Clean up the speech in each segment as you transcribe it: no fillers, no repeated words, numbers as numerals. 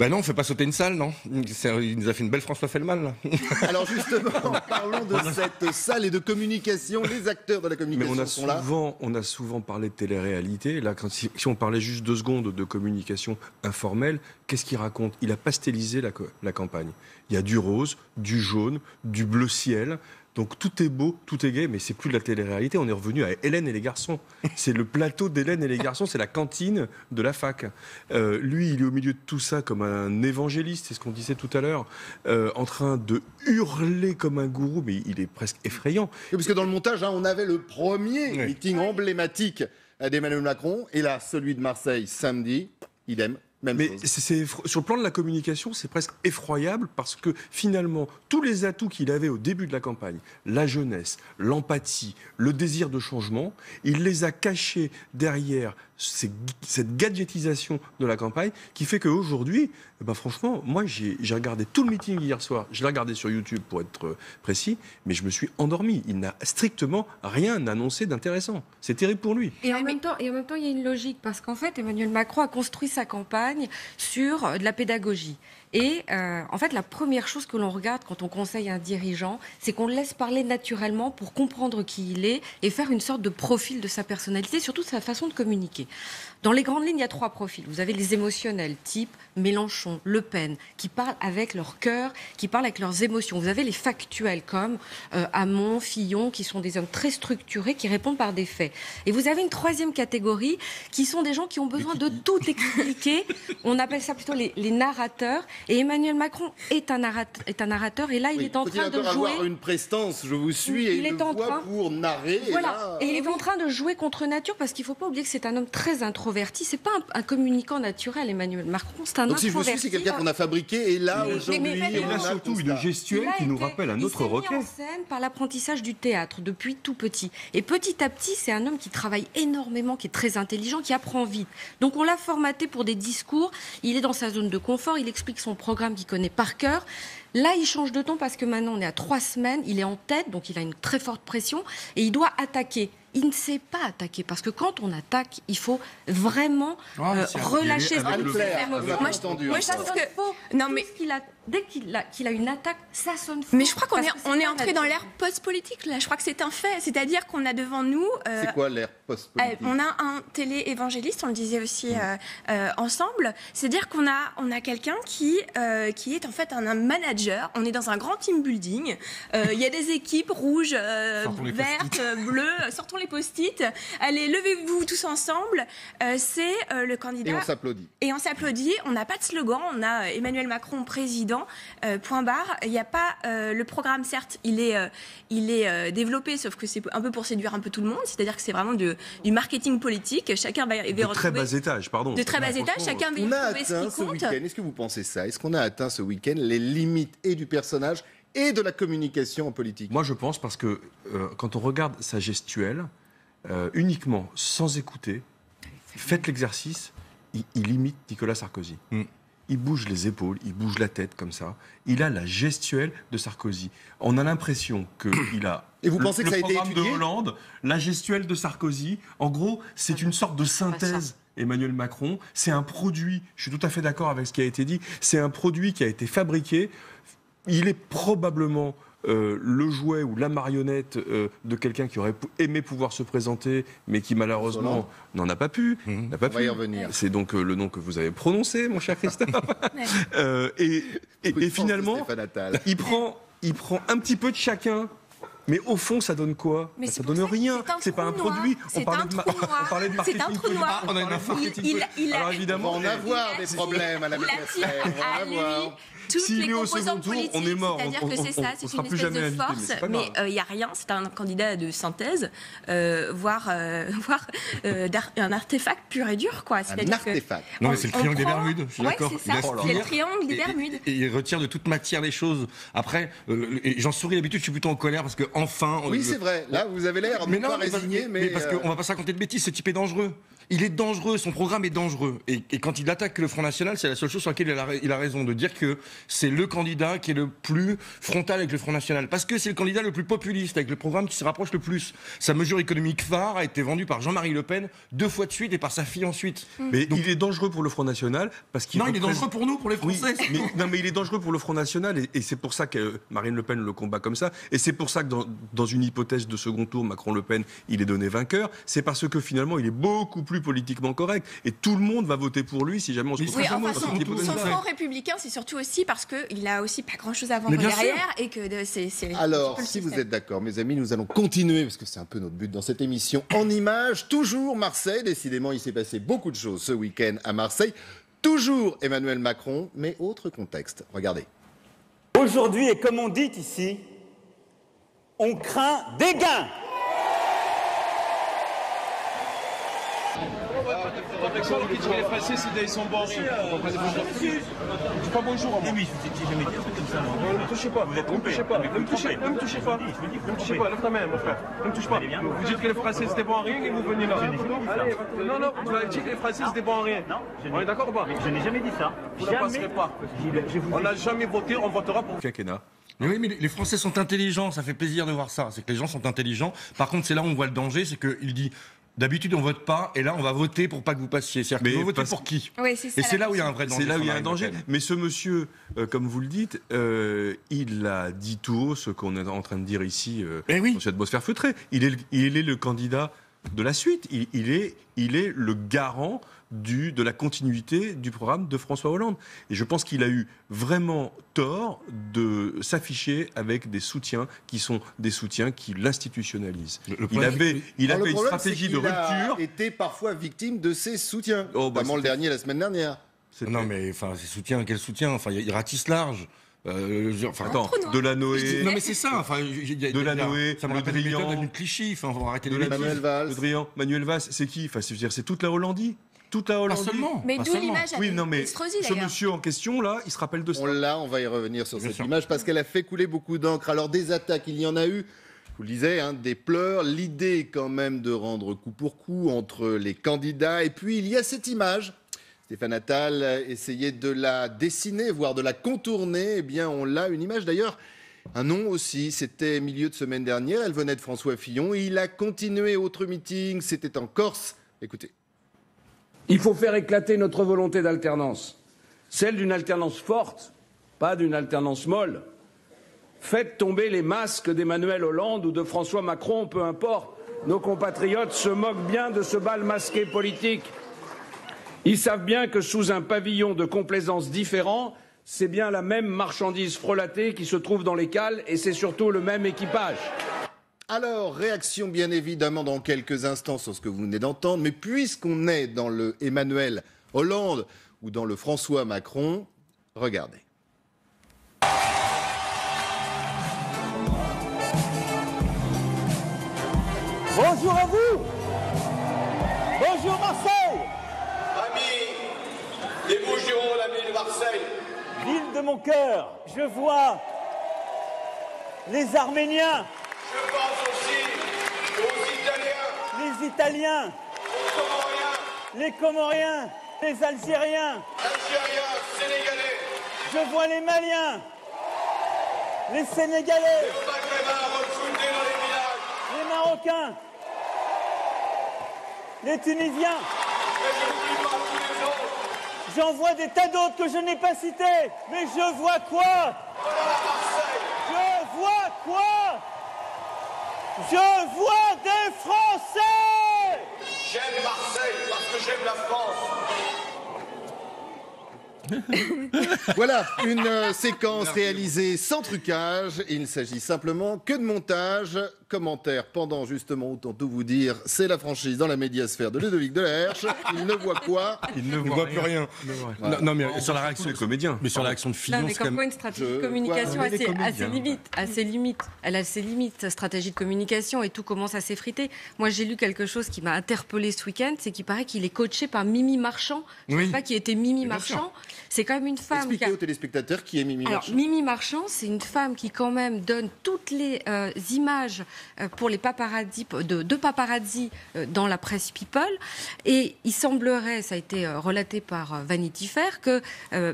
Ben non, on fait pas sauter une salle, non. Il nous a fait une belle François Fellman, là. Alors justement, parlons de cette salle et de communication. Les acteurs de la communication sont là. On a souvent parlé de télé-réalité. Là, si on parlait juste 2 secondes de communication informelle, qu'est-ce qu'il raconte? Il a pastelisé la campagne. Il y a du rose, du jaune, du bleu ciel. Donc tout est beau, tout est gai, mais c'est plus de la télé-réalité. On est revenu à Hélène et les garçons. C'est le plateau d'Hélène et les garçons, c'est la cantine de la fac. Lui, il est au milieu de tout ça comme un évangéliste, c'est ce qu'on disait tout à l'heure, en train de hurler comme un gourou, mais il est presque effrayant. Oui, parce que dans le montage, on avait le premier meeting emblématique d'Emmanuel Macron, et là, celui de Marseille, samedi, idem. Mais sur le plan de la communication, c'est presque effroyable parce que finalement, tous les atouts qu'il avait au début de la campagne, la jeunesse, l'empathie, le désir de changement, il les a cachés derrière cette gadgetisation de la campagne qui fait qu'aujourd'hui, franchement, moi j'ai regardé tout le meeting hier soir, je l'ai regardé sur YouTube pour être précis, mais je me suis endormi. Il n'a strictement rien annoncé d'intéressant. C'est terrible pour lui. Et en même temps, il y a une logique, parce qu'en fait, Emmanuel Macron a construit sa campagne sur de la pédagogie. Et en fait, la première chose que l'on regarde quand on conseille un dirigeant, c'est qu'on le laisse parler naturellement pour comprendre qui il est et faire une sorte de profil de sa personnalité, surtout de sa façon de communiquer. Dans les grandes lignes, il y a 3 profils. Vous avez les émotionnels, type Mélenchon, Le Pen, qui parlent avec leur cœur, qui parlent avec leurs émotions. Vous avez les factuels, comme Hamon, Fillon, qui sont des hommes très structurés, qui répondent par des faits. Et vous avez une 3e catégorie, qui sont des gens qui ont besoin de tout expliquer. On appelle ça plutôt les narrateurs. Et Emmanuel Macron est un narrateur. Et là, il est en train de jouer... avoir une prestance, je vous suis, et une voix pour narrer. Voilà. Et il est en train de jouer contre nature, parce qu'il ne faut pas oublier que c'est un homme très introverti. C'est pas un communicant naturel, Emmanuel Macron. C'est un Donc introverti. si je vous suis, c'est quelqu'un qu'on a fabriqué. Et là, aujourd'hui, il a surtout une gestuelle qui nous rappelle un autre Roquet. Il s'est mis en scène par l'apprentissage du théâtre depuis tout petit. Et petit à petit, c'est un homme qui travaille énormément, qui est très intelligent, qui apprend vite. Donc on l'a formaté pour des discours. Il est dans sa zone de confort. Il explique son programme qu'il connaît par cœur. Là, il change de ton parce que maintenant, on est à 3 semaines. Il est en tête, donc il a une très forte pression. Et il doit attaquer. Il ne sait pas attaquer, parce que quand on attaque, il faut vraiment relâcher ses émotions. Moi, je pense que non, mais dès qu'il a une attaque, ça sonne faux. Mais je crois qu'on est entré dans l'ère post-politique, là. Je crois que c'est un fait. C'est-à-dire qu'on a devant nous... c'est quoi l'ère post-politique? On a un télé-évangéliste, on le disait aussi ensemble. C'est-à-dire qu'on a quelqu'un qui est en fait un manager. On est dans un grand team building. Il y a des équipes rouges, vertes, bleues. Sortons les post-it. Allez, levez-vous tous ensemble. C'est le candidat. Et on s'applaudit. Et on s'applaudit. On n'a pas de slogan. On a Emmanuel Macron président. Point barre. Il n'y a pas le programme. Certes, il est développé, sauf que c'est un peu pour séduire un peu tout le monde. C'est-à-dire que c'est vraiment du marketing politique. Chacun va retrouver de très bas étage, pardon. De très bas étage. Chacun va y retrouver ce qui compte. Est-ce que vous pensez ça? Est-ce qu'on a atteint ce week-end les limites et du personnage et de la communication en politique? Moi, je pense, parce que quand on regarde sa gestuelle, uniquement, sans écouter, faites l'exercice, il imite Nicolas Sarkozy. Il bouge les épaules, il bouge la tête comme ça. Il a la gestuelle de Sarkozy. On a l'impression qu'il a... Et vous pensez que ça a été étudié? Le programme de Hollande, la gestuelle de Sarkozy. En gros, c'est une sorte de synthèse. Emmanuel Macron, c'est un produit, je suis tout à fait d'accord avec ce qui a été dit, c'est un produit qui a été fabriqué. Il est probablement le jouet ou la marionnette de quelqu'un qui aurait aimé pouvoir se présenter, mais qui malheureusement n'en a pas pu. On va y revenir. C'est donc le nom que vous avez prononcé, mon cher Christophe. et finalement, il prend un petit peu de chacun. Mais au fond, ça donne quoi? Ça donne rien. C'est pas un produit. On parlait de marketing. C'est un trou noir. On a une marketing. Alors évidemment, on va en avoir des problèmes à la maîtresse. Toutes les composantes politiques, on est mort. C'est-à-dire que c'est ça, c'est une espèce de force, mais il n'y a rien, c'est un candidat de synthèse, voire un artefact pur et dur, quoi. Un artefact. Non, mais c'est le triangle des Bermudes, je suis d'accord. C'est le triangle des Bermudes. Et il retire de toute matière les choses. Après, j'en souris d'habitude, je suis plutôt en colère parce que enfin. Oui, c'est vrai. Là, vous avez l'air pas résigné, mais parce qu'on va pas se raconter de bêtises. Ce type est dangereux. Il est dangereux, son programme est dangereux. Et quand il attaque le Front National, c'est la seule chose sur laquelle il a raison, de dire que c'est le candidat qui est le plus frontal avec le Front National. Parce que c'est le candidat le plus populiste, avec le programme qui se rapproche le plus. Sa mesure économique phare a été vendue par Jean-Marie Le Pen 2 fois de suite et par sa fille ensuite. Mais il est dangereux pour le Front National parce qu'il il est dangereux pour nous, pour les Français. Oui, mais il est dangereux pour le Front National et c'est pour ça que Marine Le Pen le combat comme ça. Et c'est pour ça que dans une hypothèse de second tour, Macron-Le Pen, il est donné vainqueur. C'est parce que finalement, il est beaucoup plus politiquement correct. Et tout le monde va voter pour lui si jamais on se retrouve dans cette hypothèse. Son front républicain, c'est surtout aussi parce qu'il a aussi pas grand-chose à vendre derrière et que c'est Alors, si vous êtes d'accord, mes amis, nous allons continuer, parce que c'est un peu notre but dans cette émission, en images. Toujours Marseille, décidément, il s'est passé beaucoup de choses ce week-end à Marseille. Toujours Emmanuel Macron, mais autre contexte. Regardez. Aujourd'hui, et comme on dit ici, on craint des gains. Les Français, ils sont bons. Je dis pas bonjour. Oui, j'ai jamais dit un truc comme ça. Ne me touchez pas. Ne me touchez pas. Ne me touchez pas. Ne me touchez pas. Ne me touchez pas. Lève ta main, mon frère. Ne me touche pas. Vous dites que les Français, c'était bon à rien et vous venez là. Allez, non, vous avez dit que les Français, c'était bon à rien. Non, on est d'accord ou pas? Je n'ai jamais dit ça. Vous ne passerez pas. On n'a jamais voté, on votera pour. Quinquennat. Mais oui, mais les Français sont intelligents, ça fait plaisir de voir ça. C'est que les gens sont intelligents. Par contre, c'est là où on voit le danger, c'est qu'il dit... D'habitude, on vote pas, et là, on va voter pour pas que vous passiez. C'est-à-dire qu'on va voter pour qui? Oui, c'est ça. Et c'est là où il y a un vrai danger. C'est là où il y a un danger. Mais ce monsieur, comme vous le dites, il a dit tout haut ce qu'on est en train de dire ici dans cette atmosphère feutrée. Il est le candidat de la suite. Il est le garant de la continuité du programme de François Hollande. Et je pense qu'il a eu vraiment tort de s'afficher avec des soutiens qui sont des soutiens qui l'institutionnalisent. Il avait une stratégie de rupture. Il a été parfois victime de ses soutiens, notamment le dernier la semaine dernière. Non, mais enfin, ses soutiens, quel soutien? Enfin, il ratisse large. Delanoë. Non mais c'est ça. Enfin, Delanoë, ça me rappelle les méthodes de Clichy. Enfin, on va arrêter de Manuel Valls. Le Drian, Manuel Valls, c'est qui? Enfin, c'est toute la Hollandie. Toute la Hollandie. Pas seulement. Mais d'où l'image Estrosi, ce monsieur en question là, il se rappelle de ça. On va y revenir sur cette image parce qu'elle a fait couler beaucoup d'encre. Alors des attaques, il y en a eu. Je vous le disais, des pleurs. L'idée quand même de rendre coup pour coup entre les candidats. Et puis il y a cette image. Stéphane Attal essayait de la dessiner, voire de la contourner. Eh bien, on l'a, une image d'ailleurs. Un nom aussi, c'était milieu de semaine dernière. Elle venait de François Fillon. Il a continué autre meeting. C'était en Corse. Écoutez. Il faut faire éclater notre volonté d'alternance, celle d'une alternance forte, pas d'une alternance molle. Faites tomber les masques d'Emmanuel Hollande ou de François Macron, peu importe. Nos compatriotes se moquent bien de ce bal masqué politique. Ils savent bien que sous un pavillon de complaisance différent, c'est bien la même marchandise frelatée qui se trouve dans les cales et c'est surtout le même équipage. Alors, réaction bien évidemment dans quelques instants sur ce que vous venez d'entendre, mais puisqu'on est dans le Emmanuel Hollande ou dans le François Macron, regardez. Bonjour à vous. Bonjour Marseille. Amis des Bouches-du-Rhône, amis de Marseille. Ville de mon cœur, je vois les Arméniens. Je pense aussi aux Italiens. Les Italiens. Aux Comoriens. Les Comoriens. Les Algériens. Algériens, Sénégalais. Je vois les Maliens. Les Sénégalais. Les Maghrébins refoutés dans les villages. Les Marocains. Les Tunisiens. Et je n'oublie pas tous les autres. J'en vois des tas d'autres que je n'ai pas cités. Mais je vois quoi? Voilà Marseille. Je vois quoi? Je vois des Français. J'aime Marseille parce que j'aime la France. Voilà, une séquence réalisée sans trucage. Il ne s'agit simplement que de montage. Commentaire pendant justement, autant tout vous dire, c'est la franchise dans la médiasphère de Ludovic Delerche. Il ne voit quoi? Il ne voit plus rien. Voilà. Non, mais sur la réaction des comédiens. Mais sur la réaction de Fillon, Non, mais c'est quand comme quoi même... une stratégie de communication assez limite. Elle a ses limites, stratégie de communication, et tout commence à s'effriter. Moi, j'ai lu quelque chose qui m'a interpellée ce week-end, c'est qu'il paraît qu'il est coaché par Mimi Marchand. Je ne sais pas qui était Mimi Marchand. C'est quand même une femme Expliquez aux téléspectateurs qui est Mimi Alors, Marchand. Mimi Marchand, c'est une femme qui quand même donne toutes les images pour les paparazzi, de paparazzi dans la presse People. Et il semblerait, ça a été relaté par Vanity Fair, que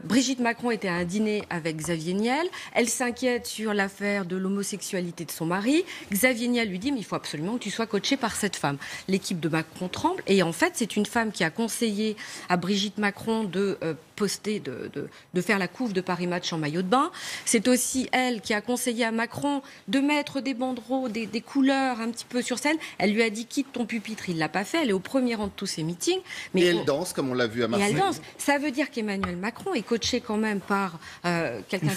Brigitte Macron était à un dîner avec Xavier Niel. Elle s'inquiète sur l'affaire de l'homosexualité de son mari. Xavier Niel lui dit, mais il faut absolument que tu sois coaché par cette femme. L'équipe de Macron tremble. Et en fait, c'est une femme qui a conseillé à Brigitte Macron de poster, de faire la couve de Paris Match en maillot de bain. C'est aussi elle qui a conseillé à Macron de mettre des banderoles, des couleurs un petit peu sur scène. Elle lui a dit quitte ton pupitre, il l'a pas fait. Elle est au premier rang de tous ses meetings. Mais Et elle danse, comme on l'a vu à Marseille. Et elle danse. Ça veut dire qu'Emmanuel Macron est coaché quand même par quelqu'un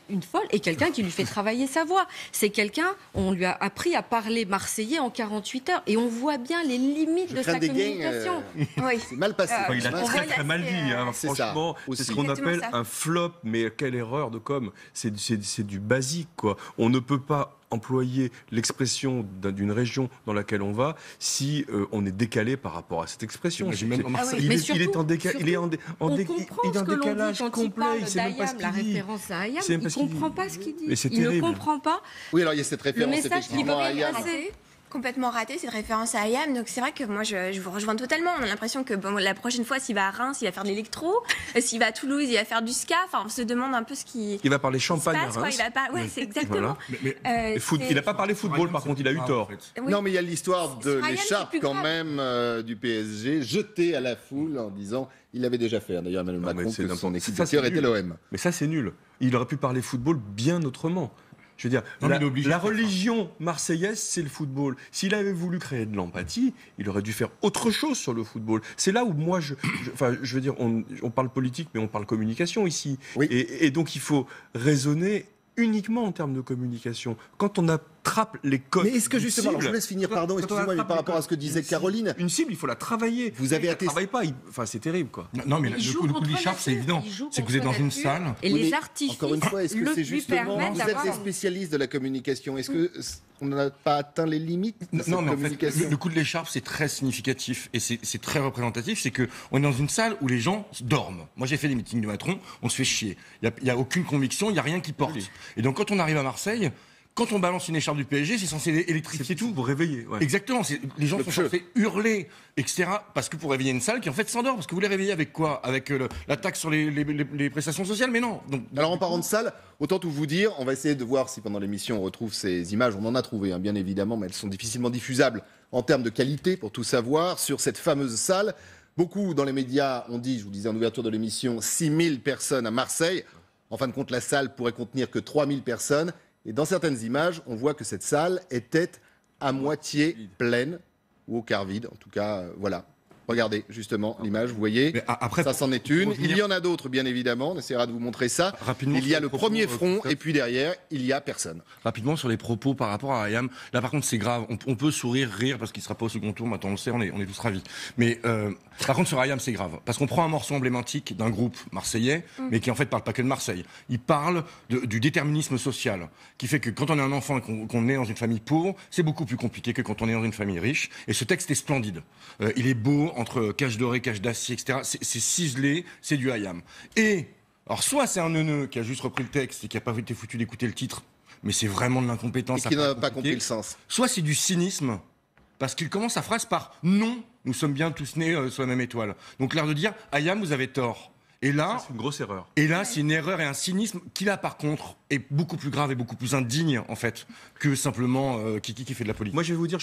une folle et quelqu'un qui lui fait travailler sa voix. C'est quelqu'un, on lui a appris à parler marseillais en 48 heures et on voit bien les limites de sa communication. Oui. C'est mal passé. Il a très mal dit, hein, c'est franchement. ça, C'est ce qu'on Exactement appelle ça. un flop, mais quelle erreur de com. C'est du basique, quoi. On ne peut pas employer l'expression d'une région dans laquelle on va si on est décalé par rapport à cette expression. J'ai même Marseille. Il Mais est en décalage, il est en on comprend ce que l'on dit décalage quand il complet. parle Il sait même pas ce d'Ayam, la qu'il dit. référence à Ayam, C'est même il pas ne ce qu'il comprend dit. pas ce qu'il dit. Mais c'est Il ne terrible. comprend pas. Oui, alors il y a cette référence message qu'il effectivement veut à Ayam. passer. Complètement raté cette référence à Ayam, donc c'est vrai que moi je vous rejoins totalement. On a l'impression que la prochaine fois s'il va à Reims il va faire de l'électro, s'il va à Toulouse il va faire du ska, enfin on se demande un peu ce qui Il va parler se champagne à passe, quoi. Reims. Il va pas, ouais c'est exactement. Voilà. Et il n'a pas parlé football, par contre, il a eu tort. Oui. Non, mais il y a l'histoire de Sur Ayam, l'écharpe c'est plus quand grave. même du PSG, jetée à la foule en disant il l'avait déjà fait. D'ailleurs, Emmanuel Non, mais Macron, c'est que son n'importe- équipe ça, de c'est cœur était nul. l'OM. Mais ça, c'est nul. Il aurait pu parler football bien autrement. Je veux dire, Non, mais il est obligé la de faire ça. religion marseillaise, c'est le football. S'il avait voulu créer de l'empathie, il aurait dû faire autre chose sur le football. C'est là où moi, je veux dire, on parle politique, mais on parle communication ici. Oui. Et donc, il faut raisonner uniquement en termes de communication. Quand on attrape les codes. Mais est-ce que d'une justement, alors je vous cible, laisse finir, quand pardon, on excusez-moi, mais attrape par les rapport à codes ce que disait d'une cible- Caroline, Une cible, il faut la travailler. Vous avez Elle attesté- travaille pas. Enfin, c'est terrible, quoi. Non, mais Il le joue coup de contre l'écharpe, c'est nature. évident. Il joue C'est que vous êtes dans contre une nature. salle. Et Oui, les mais artifices encore une fois, est-ce que le c'est lui justement, permettent vous êtes d'avoir des une- spécialistes de la communication, est-ce que on n'a pas atteint les limites de cette Non, mais en fait, communication le coup de l'écharpe, c'est très significatif et c'est très représentatif. C'est que on est dans une salle où les gens dorment. Moi, j'ai fait des meetings de Macron, on se fait chier. Il y a aucune conviction, il y a rien qui porte. Oui. Et donc, quand on arrive à Marseille, quand on balance une écharpe du PSG, c'est censé électrifier tout. Vous réveillez. Ouais. Exactement, les gens Le sont jeu. censés hurler, etc. Parce que pour réveiller une salle qui en fait s'endort. Parce que vous les réveillez avec quoi? Avec la taxe sur les prestations sociales? Mais non. Donc, Alors en parlant de salle, autant tout vous dire, on va essayer de voir si pendant l'émission on retrouve ces images. On en a trouvé, hein, bien évidemment, mais elles sont difficilement diffusables en termes de qualité, pour tout savoir, sur cette fameuse salle. Beaucoup dans les médias ont dit, je vous disais en ouverture de l'émission, 6000 personnes à Marseille. En fin de compte, la salle pourrait contenir que 3000 personnes. Et dans certaines images, on voit que cette salle était à moitié pleine, ou au quart vide. En tout cas, voilà. Regardez justement l'image, vous voyez. mais après, Ça, c'en est pour une. revenir- Il y en a d'autres, bien évidemment. On essaiera de vous montrer ça. Rapidement, Il y a sur le les propos, premier front, Christophe. et puis derrière, il y a personne. Rapidement sur les propos par rapport à Ayam. Là, par contre, c'est grave. On peut sourire, rire parce qu'il sera pas au second tour. Maintenant, on le sait, on est tous ravis. Mais par contre, sur Ayam, c'est grave parce qu'on prend un morceau emblématique d'un groupe marseillais, mais qui en fait parle pas que de Marseille. Il parle du déterminisme social, qui fait que quand on est un enfant et qu'on est dans une famille pauvre, c'est beaucoup plus compliqué que quand on est dans une famille riche. Et ce texte est splendide. Il est beau entre cage dorée, cage d'acier, etc. C'est ciselé, c'est du Ayam. Et alors, soit c'est un neuneu qui a juste repris le texte et qui a pas été foutu d'écouter le titre, mais c'est vraiment de l'incompétence. Et qui à n'a pas compliqué. compris le sens. Soit c'est du cynisme, parce qu'il commence sa phrase par non, nous sommes bien tous nés sur la même étoile. Donc l'air de dire Ayam, vous avez tort. Et là, C'est une grosse erreur. c'est une erreur et un cynisme qui là par contre est beaucoup plus grave et beaucoup plus indigne en fait que simplement Kiki qui fait de la politique. Moi, je vais vous dire,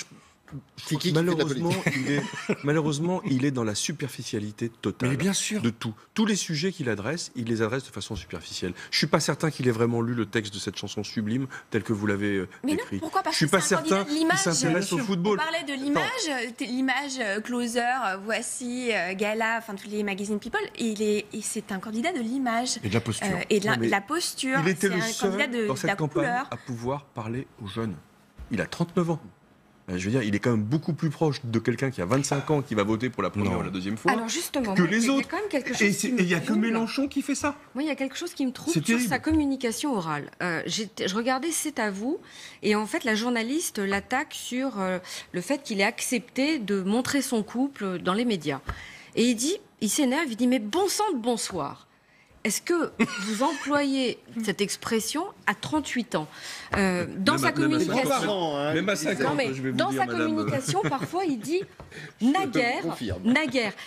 Kiki qui fait de la malheureusement, il est dans la superficialité totale. Mais bien sûr. De tout. Tous les sujets qu'il adresse, il les adresse de façon superficielle. Je suis pas certain qu'il ait vraiment lu le texte de cette chanson sublime tel que vous l'avez Mais non, écrit. pourquoi? Parce Je suis que pas c'est un candidat certain de qu'il l'image. s'intéresse au On football. parlait de l'image closer, voici, gala, enfin tous les magazines People. Et c'est un candidat de l'image. Et de la posture. Et de Non, mais la posture. Il était c'est le un seul candidat de dans la cette campagne couleur. à pouvoir parler aux jeunes. Il a 39 ans. Je veux dire, il est quand même beaucoup plus proche de quelqu'un qui a 25 ans qui va voter pour la première Non. ou la deuxième fois Alors justement, que moi, les il y a autres. quand même quelque chose Et qui il me n'y a que trouble. Mélenchon qui fait ça. Moi, il y a quelque chose qui me trouble C'est sur terrible. sa communication orale. Je regardais C'est à vous, et en fait, la journaliste l'attaque sur le fait qu'il ait accepté de montrer son couple dans les médias. Et il s'énerve, il dit, mais bon sang de bonsoir. est-ce que vous employez cette expression à 38 ans dans sa communication? Même à 50 ans, je vais vous dans dire, sa madame. communication, parfois, il dit naguère.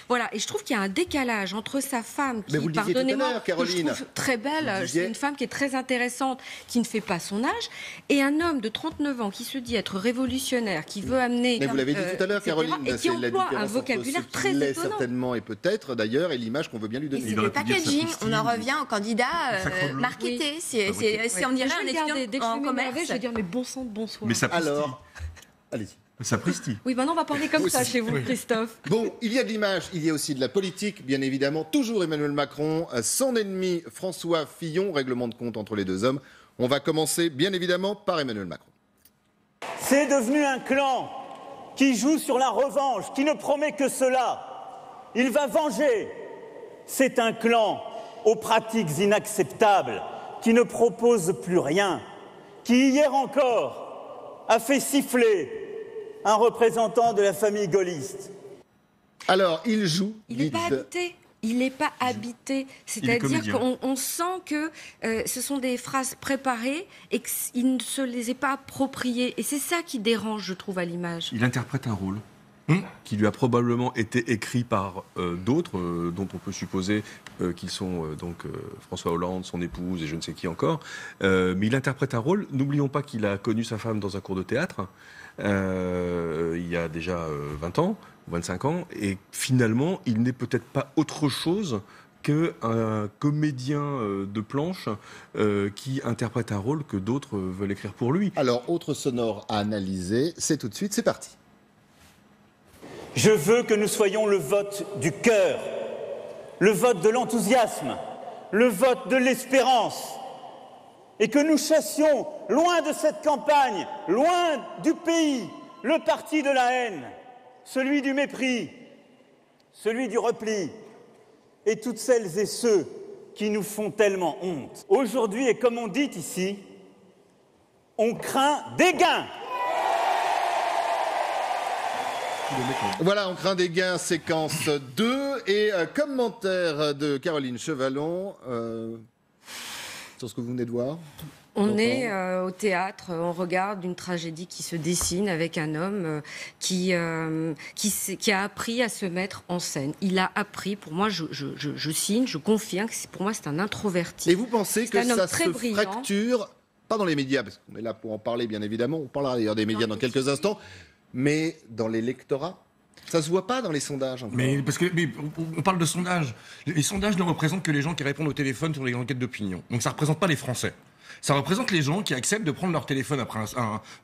Voilà, et je trouve qu'il y a un décalage entre sa femme, qui, vous le disiez tout à pardonnez-moi, l'heure, que je Caroline. trouve très belle, Vous disiez- c'est une femme qui est très intéressante, qui ne fait pas son âge, et un homme de 39 ans qui se dit être révolutionnaire, qui veut amener... Mais vous l'avez dit tout à l'heure, etc., Caroline, et qui c'est la emploie différence un entre vocabulaire ce très qu'il est étonnant. certainement et peut-être d'ailleurs et l'image qu'on veut bien lui Et donner. c'est le packaging, on en revient au candidat marketé. C'est on dirait un étudiant en commerce. Je vais dire, mais bon sang de bonsoir. Mais ça pristille. Alors, allez-y. Ça pristille. Oui, maintenant on va parler comme ça chez vous, Christophe. Bon, il y a de l'image, il y a aussi de la politique, bien évidemment. Toujours Emmanuel Macron, son ennemi François Fillon, règlement de compte entre les deux hommes. On va commencer, bien évidemment, par Emmanuel Macron. C'est devenu un clan qui joue sur la revanche, qui ne promet que cela. Il va venger. C'est un clan aux pratiques inacceptables, qui ne propose plus rien, qui hier encore a fait siffler un représentant de la famille gaulliste. Alors, il joue. Il n'est pas habité. Il n'est pas habité. C'est-à-dire qu'on sent que ce sont des phrases préparées et qu'il ne se les est pas appropriées. Et c'est ça qui dérange, je trouve, à l'image. Il interprète un rôle qui lui a probablement été écrit par d'autres, dont on peut supposer qu'ils sont François Hollande, son épouse et je ne sais qui encore. Mais il interprète un rôle. N'oublions pas qu'il a connu sa femme dans un cours de théâtre il y a déjà 20 ans, 25 ans, et finalement, il n'est peut-être pas autre chose qu'un comédien de planche qui interprète un rôle que d'autres veulent écrire pour lui. Alors, autre sonore à analyser, c'est tout de suite, c'est parti. Je veux que nous soyons le vote du cœur, le vote de l'enthousiasme, le vote de l'espérance, et que nous chassions loin de cette campagne, loin du pays, le parti de la haine, celui du mépris, celui du repli, et toutes celles et ceux qui nous font tellement honte. Aujourd'hui, et comme on dit ici, on craint des gains. Voilà, on craint des gains, séquence 2. Et commentaire de Caroline Chevalon sur ce que vous venez de voir. On est au théâtre, on regarde une tragédie qui se dessine avec un homme qui a appris à se mettre en scène. Il a appris, pour moi, je signe, je confirme que pour moi c'est un introverti. Et vous pensez que ça se brillant. fracture, pas dans les médias, parce qu'on est là pour en parler bien évidemment, on parlera d'ailleurs des médias dans quelques instants, mais dans l'électorat? Ça se voit pas dans les sondages encore. Mais on parle de sondages. Les sondages ne représentent que les gens qui répondent au téléphone sur les enquêtes d'opinion. Donc ça ne représente pas les Français. Ça représente les gens qui acceptent de prendre leur téléphone après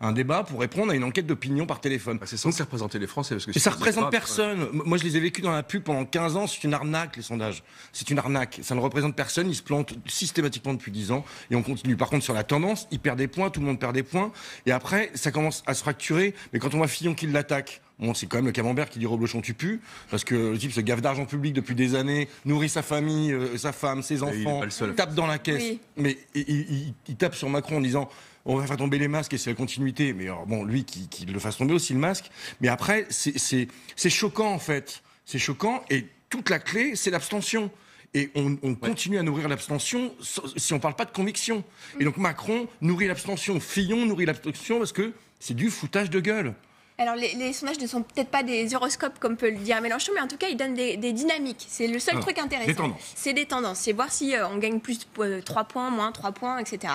un débat pour répondre à une enquête d'opinion par téléphone. C'est censé représenter les Français. Parce que ça ne représente personne. Moi, je les ai vécus dans la pub pendant 15 ans. C'est une arnaque, les sondages. C'est une arnaque. Ça ne représente personne. Ils se plantent systématiquement depuis 10 ans. Et on continue. Par contre, sur la tendance, ils perdent des points. Tout le monde perd des points. Et après, ça commence à se fracturer. Mais quand on voit Fillon qui l'attaque, bon, c'est quand même le camembert qui dit Reblochon tu pues, parce que le type se gaffe d'argent public depuis des années, nourrit sa famille, sa femme, ses enfants, tape dans la caisse. Oui. Mais il tape sur Macron en disant on va faire tomber les masques et c'est la continuité. Mais alors, bon, lui qu'il le fasse tomber aussi le masque. Mais après, c'est choquant en fait. C'est choquant et toute la clé, c'est l'abstention. Et on continue à nourrir l'abstention si on ne parle pas de conviction. Et donc Macron nourrit l'abstention, Fillon nourrit l'abstention parce que c'est du foutage de gueule. Alors, les sondages ne sont peut-être pas des horoscopes, comme peut le dire Mélenchon, mais en tout cas, ils donnent des dynamiques. C'est le seul truc intéressant. C'est des tendances. C'est voir si on gagne plus 3 points, moins 3 points, etc.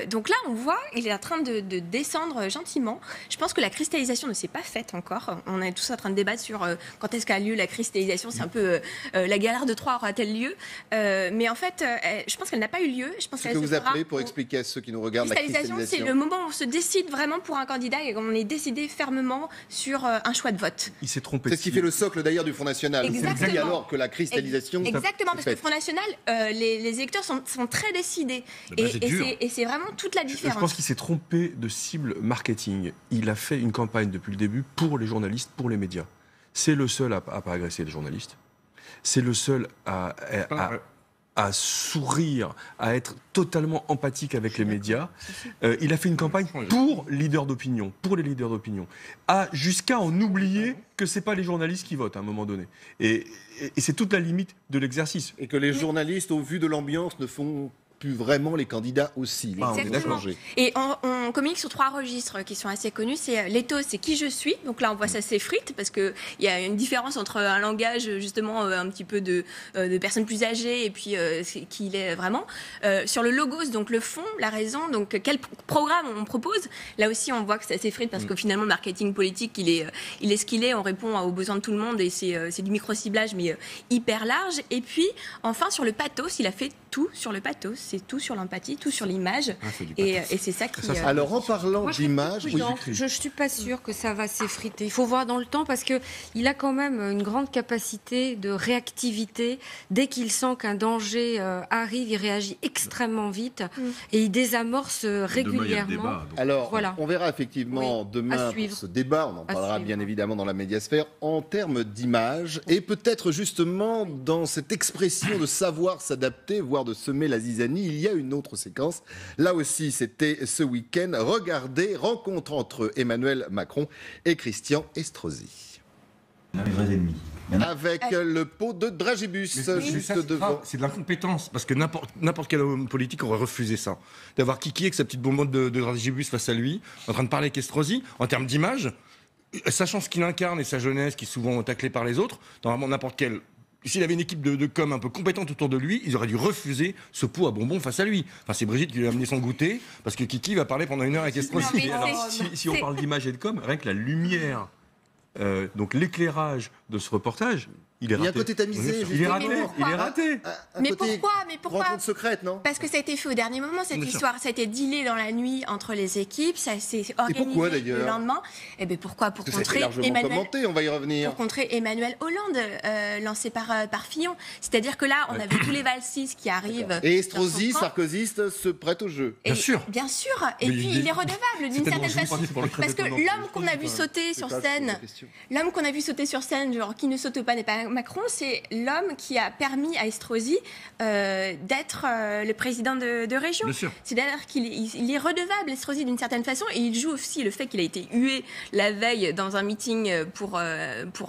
Donc là, on voit, il est en train de descendre gentiment. Je pense que la cristallisation ne s'est pas faite encore. On est tous en train de débattre sur quand est-ce qu'a lieu la cristallisation. C'est un peu la galère de Troie aura-t-elle lieu. Mais en fait, je pense qu'elle n'a pas eu lieu. Je pense ce que vous appelez, pour expliquer à ceux qui nous regardent, la cristallisation, c'est le moment où on se décide vraiment pour un candidat et on est décidé fermement sur un choix de vote. Il s'est trompé. C'est ce qui fait le socle d'ailleurs du Front National. Exactement. C'est alors que la cristallisation. Exactement, parce que le Front National, les électeurs sont très décidés. Et c'est vraiment toute la différence. Je pense qu'il s'est trompé de cible marketing. Il a fait une campagne depuis le début pour les journalistes, pour les médias. C'est le seul à pas agresser les journalistes. C'est le seul à à sourire, à être totalement empathique avec les médias. Il a fait une campagne pour les leaders d'opinion, jusqu'à en oublier que c'est pas les journalistes qui votent à un moment donné. Et c'est toute la limite de l'exercice. Et que les journalistes, au vu de l'ambiance, ne font plus vraiment les candidats aussi. On est d'accord. Et on communique sur 3 registres qui sont assez connus. C'est l'éthos, c'est qui je suis. Donc là, on voit ça s'effrite parce qu'il y a une différence entre un langage justement un petit peu de personnes plus âgées et puis qui il est vraiment. Sur le logos, donc le fond, la raison, donc quel programme on propose. Là aussi, on voit que ça s'effrite parce que finalement, le marketing politique, il est ce qu'il est. On répond aux besoins de tout le monde et c'est du micro-ciblage mais hyper large. Et puis, enfin, sur le pathos, il a fait tout sur le pathos. C'est tout sur l'empathie, tout sur l'image. Et c'est ça qui... Alors, en parlant d'image... Je ne suis pas sûre que ça va s'effriter. Il faut voir dans le temps parce qu'il a quand même une grande capacité de réactivité. Dès qu'il sent qu'un danger arrive, il réagit extrêmement vite et il désamorce régulièrement. Alors, on verra effectivement demain pour ce débat. On en parlera bien évidemment dans la médiasphère en termes d'image et peut-être justement dans cette expression de savoir s'adapter, voire de semer la zizanie. Il y a une autre séquence. Là aussi, c'était ce week-end. Regardez, rencontre entre Emmanuel Macron et Christian Estrosi. Les vrais ennemis. Avec le pot de dragibus juste devant. C'est de l'incompétence, parce que n'importe quel homme politique aurait refusé ça. D'avoir Kiki avec sa petite bonbonne de dragibus face à lui, en train de parler avec Estrosi, en termes d'image, sachant ce qu'il incarne et sa jeunesse, qui est souvent taclée par les autres, normalement n'importe quel... S'il avait une équipe de com un peu compétente autour de lui, ils auraient dû refuser ce pot à bonbons face à lui. Enfin, c'est Brigitte qui lui a amené son goûter, parce que Kiki va parler pendant 1 heure avec Estrosi. Si on parle d'image et de com, rien que la lumière, donc l'éclairage de ce reportage, il est raté. Il y a un côté tamisé. Il est raté. Mais pourquoi rencontre secrète, non? Parce que ça a été fait au dernier moment, cette histoire. Ça a été dealé dans la nuit entre les équipes. Ça s'est organisé le lendemain. Et bien pourquoi? Pour contrer Emmanuel. On va y revenir. Pour contrer Emmanuel Hollande, lancé par Fillon. C'est-à-dire que là, on a vu tous les valsis qui arrivent. Et Estrosi, sarkozyste, se prête au jeu. Bien sûr. Bien sûr. Et puis il est redevable d'une certaine façon. Parce que l'homme qu'on a vu sauter sur scène, genre qui ne saute pas n'est pas Macron, c'est l'homme qui a permis à Estrosi d'être le président de région. C'est-à-dire qu'il est redevable, Estrosi, d'une certaine façon, et il joue aussi le fait qu'il a été hué la veille dans un meeting pour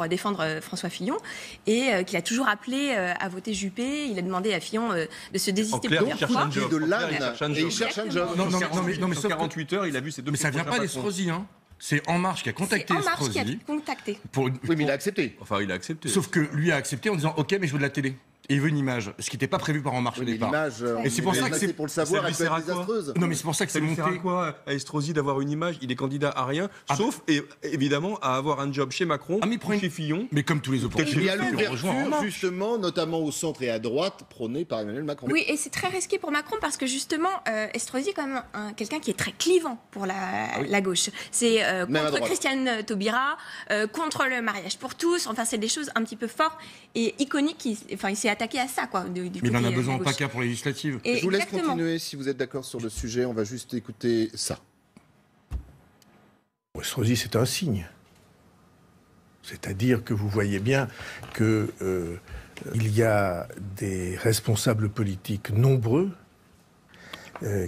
défendre François Fillon, et qu'il a toujours appelé à voter Juppé. Il a demandé à Fillon de se désister plusieurs fois. Il cherche un job. Non, mais sur 48 heures, il a vu ces deux. Mais ça vient pas d'Estrosi, hein. C'est En Marche qui a contacté Estrosi. Oui, mais il a accepté. Enfin, il a accepté. Sauf que lui a accepté en disant OK, mais je veux de la télé. Et il veut une image, ce qui n'était pas prévu par En Marche au départ. Et c'est pour ça que c'est pour le savoir, elle peut être désastreuse. Non, mais c'est pour ça que c'est monté. Ça lui quoi à Estrosi d'avoir une image? Il est candidat à rien, sauf évidemment à avoir un job chez Macron, chez Fillon. Mais comme tous les opportunistes. Il y a l'ouverture, justement, notamment au centre et à droite, prônée par Emmanuel Macron. Oui, et c'est très risqué pour Macron parce que justement, Estrosi est quand même quelqu'un qui est très clivant pour la gauche. C'est contre Christiane Taubira, contre le mariage pour tous. Enfin, c'est des choses un petit peu fortes et iconiques. Il s'est attaqué à ça, quoi. Mais il en a besoin en PACA pour les législatives. Je vous laisse continuer si vous êtes d'accord sur le sujet. On va juste écouter ça. Estrosi, c'est un signe. C'est-à-dire que vous voyez bien qu'il y a des responsables politiques nombreux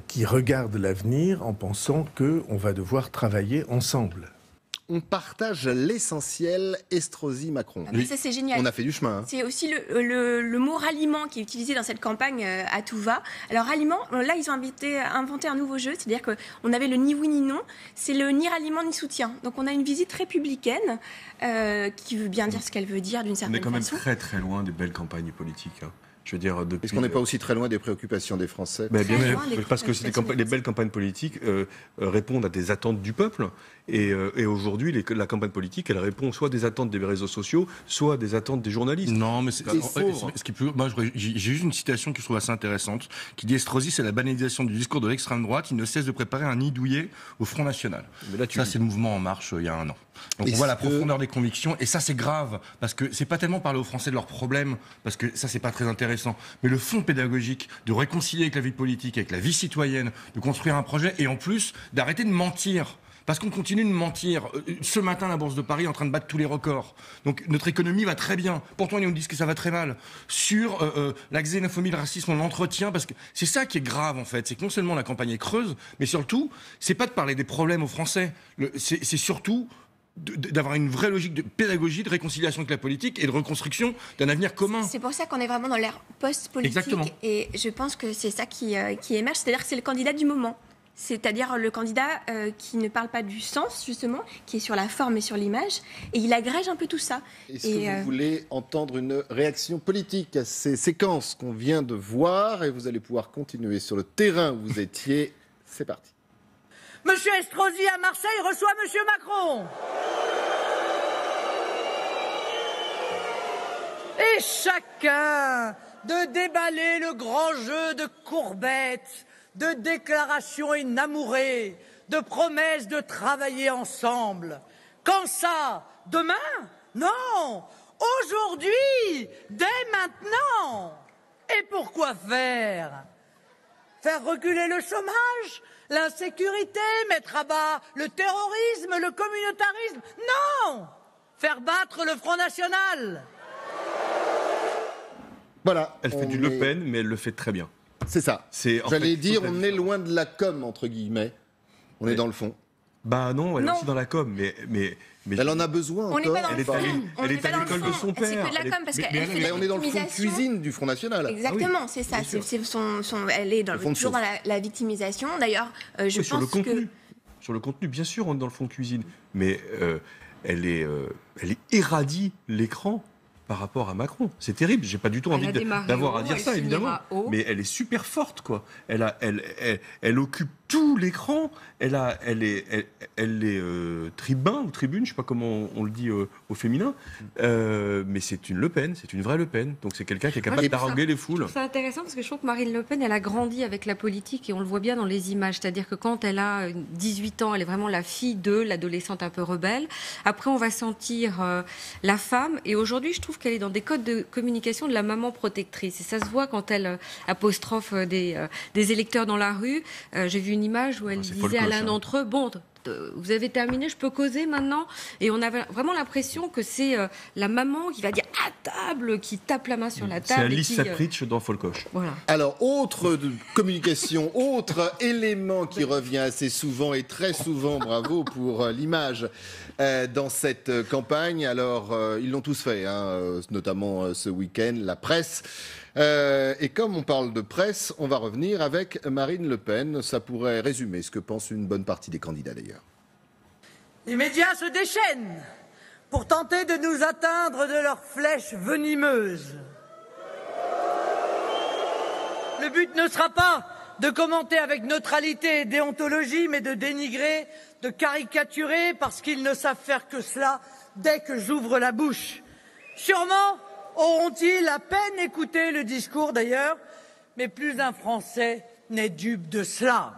qui regardent l'avenir en pensant qu'on va devoir travailler ensemble. On partage l'essentiel, Estrosi-Macron. Ça, c'est génial. On a fait du chemin. C'est aussi le mot ralliement qui est utilisé dans cette campagne à tout va. Alors, ralliement, là, ils ont inventé un nouveau jeu, c'est-à-dire qu'on avait le ni oui ni non, c'est le ni ralliement ni soutien. Donc, on a une visite républicaine qui veut bien dire ce qu'elle veut dire d'une certaine façon. On est quand même très très loin des belles campagnes politiques. Je veux dire, est-ce qu'on n'est pas aussi très loin des préoccupations des Français? Parce que les belles campagnes politiques répondent à des attentes du peuple. Et aujourd'hui, la campagne politique, elle répond soit des attentes des réseaux sociaux, soit des attentes des journalistes. Non, mais j'ai juste une citation que je trouve assez intéressante, qui dit Estrosi, c'est la banalisation du discours de l'extrême droite. Il ne cesse de préparer un nid douillet au Front National. Ça, c'est le mouvement En Marche il y a 1 an. Donc on voit la profondeur des convictions, et ça c'est grave, parce que c'est pas tellement parler aux Français de leurs problèmes, parce que ça c'est pas très intéressant, mais le fond pédagogique, de réconcilier avec la vie politique, avec la vie citoyenne, de construire un projet, et en plus d'arrêter de mentir. Parce qu'on continue de mentir. Ce matin, la Bourse de Paris est en train de battre tous les records. Donc notre économie va très bien. Pourtant, ils nous disent que ça va très mal. Sur la xénophobie, le racisme, on l'entretient, parce que c'est ça qui est grave, en fait. C'est que non seulement la campagne est creuse, mais surtout, c'est pas de parler des problèmes aux Français. C'est surtout d'avoir une vraie logique de pédagogie, de réconciliation avec la politique et de reconstruction d'un avenir commun. C'est pour ça qu'on est vraiment dans l'ère post-politique. Exactement. Et je pense que c'est ça qui émerge. C'est-à-dire que c'est le candidat du moment. C'est-à-dire le candidat qui ne parle pas du sens, justement, qui est sur la forme et sur l'image. Et il agrège un peu tout ça. Est-ce que vous voulez entendre une réaction politique à ces séquences qu'on vient de voir? Et vous allez pouvoir continuer sur le terrain où vous étiez. C'est parti. Monsieur Estrosi à Marseille reçoit Monsieur Macron. Et chacun de déballer le grand jeu de courbettes, de déclarations inamourées, de promesses de travailler ensemble. Quand ça? Demain? Non! Aujourd'hui! Dès maintenant! Et pourquoi faire? Faire reculer le chômage? L'insécurité, mettre à bas le terrorisme, le communautarisme. Non! Faire battre le Front National. Voilà. Elle fait du Le Pen, mais elle le fait très bien. C'est ça. J'allais dire, on est loin de la com, entre guillemets. On est dans le fond. Bah non, elle est aussi dans la com, mais elle en a besoin encore. On n'est pas dans le fond. Elle est à l'école de son père. C'est que de la com, parce qu'elle fait de la on est dans le fond de victimisation. cuisine du Front National. Exactement, c'est ça. Elle est toujours dans la victimisation. D'ailleurs, je pense que... Sur le contenu, bien sûr, on est dans le fond de cuisine. Mais elle irradie l'écran par rapport à Macron. C'est terrible. J'ai pas du tout envie d'avoir à dire ça, évidemment. Mais elle est super forte, quoi. Elle occupe tout l'écran. Elle est tribun ou tribune, je sais pas comment on le dit au féminin. Mais c'est une Le Pen, c'est une vraie Le Pen. Donc c'est quelqu'un qui est capable d'arranger les foules. C'est intéressant parce que je trouve que Marine Le Pen, elle a grandi avec la politique et on le voit bien dans les images. C'est-à-dire que quand elle a 18 ans, elle est vraiment la fille de l'adolescente un peu rebelle. Après, on va sentir la femme. Et aujourd'hui, je trouve qu'elle est dans des codes de communication de la maman protectrice. Et ça se voit quand elle apostrophe des électeurs dans la rue. J'ai vu une image où elle disait à l'un d'entre eux, bon, vous avez terminé, je peux causer maintenant? Et on avait vraiment l'impression que c'est la maman qui va dire à table, qui tape la main sur la table. C'est Alice Sapritch dans Folcoche. Voilà. Alors, autre communication, autre élément qui revient assez souvent et très souvent, bravo pour l'image dans cette campagne. Alors, ils l'ont tous fait, notamment ce week-end, la presse. Et comme on parle de presse, on va revenir avec Marine Le Pen. Ça pourrait résumer ce que pense une bonne partie des candidats d'ailleurs. Les médias se déchaînent pour tenter de nous atteindre de leurs flèches venimeuses. Le but ne sera pas de commenter avec neutralité et déontologie, mais de dénigrer, de caricaturer, parce qu'ils ne savent faire que cela dès que j'ouvre la bouche. Sûrement auront-ils à peine écouté le discours d'ailleurs, mais plus d'un Français n'est dupe de cela.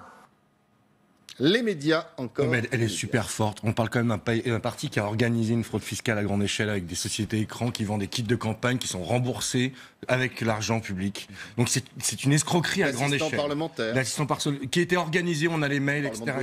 Les médias encore. Mais elle est super forte. On parle quand même d'un parti qui a organisé une fraude fiscale à grande échelle avec des sociétés écrans qui vendent des kits de campagne qui sont remboursés avec l'argent public. Donc c'est une escroquerie à grande échelle. L'assistant parlementaire. Qui était organisé, on a les mails, etc.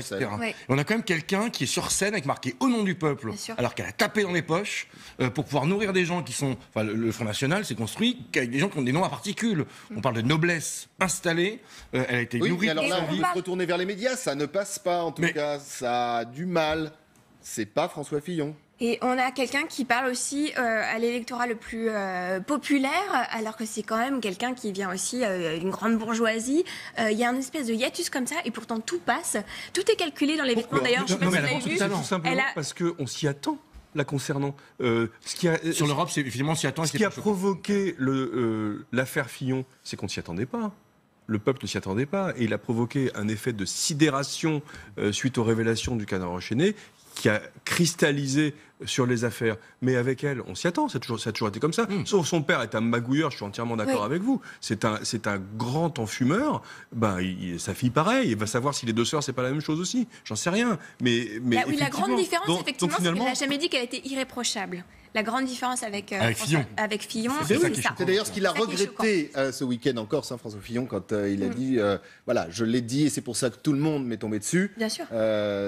Ouais. On a quand même quelqu'un qui est sur scène avec marqué au nom du peuple, alors qu'elle a tapé dans les poches pour pouvoir nourrir des gens qui sont... Enfin, le Front National s'est construit avec des gens qui ont des noms à particules. On parle de noblesse installée. Elle a été nourrie. Oui, alors là, on va retourner vers les médias. Ça ne passe pas, en tout cas. Ça a du mal. C'est pas François Fillon. Et on a quelqu'un qui parle aussi à l'électorat le plus populaire, alors que c'est quand même quelqu'un qui vient aussi d'une grande bourgeoisie. Il y a une espèce de hiatus comme ça, et pourtant tout passe. Tout est calculé dans les vêtements. D'ailleurs, je ne sais pas si vous avez vu. Tout simplement parce qu'on s'y attend. La concernant. Sur l'Europe, c'est évidemment s'y attend. Ce qui a provoqué l'affaire Fillon, c'est qu'on ne s'y attendait pas. Le peuple ne s'y attendait pas. Et il a provoqué un effet de sidération suite aux révélations du Canard enchaîné qui a cristallisé sur les affaires. Mais avec elle, on s'y attend. Ça a toujours été comme ça. Sauf son père est un magouilleur, je suis entièrement d'accord avec vous. C'est un grand enfumeur. Sa fille, pareil. Il va savoir si les deux sœurs, c'est pas la même chose aussi. J'en sais rien. Mais la grande différence, effectivement, c'est qu'elle n'a jamais dit qu'elle était irréprochable. La grande différence avec Fillon. avec Fillon, C'est ça c'est qui est ça. choquant. C'est d'ailleurs ce qu'il a C'est ça qui est regretté ce week-end en Corse, François Fillon, quand il a dit voilà, je l'ai dit et c'est pour ça que tout le monde m'est tombé dessus. Bien sûr.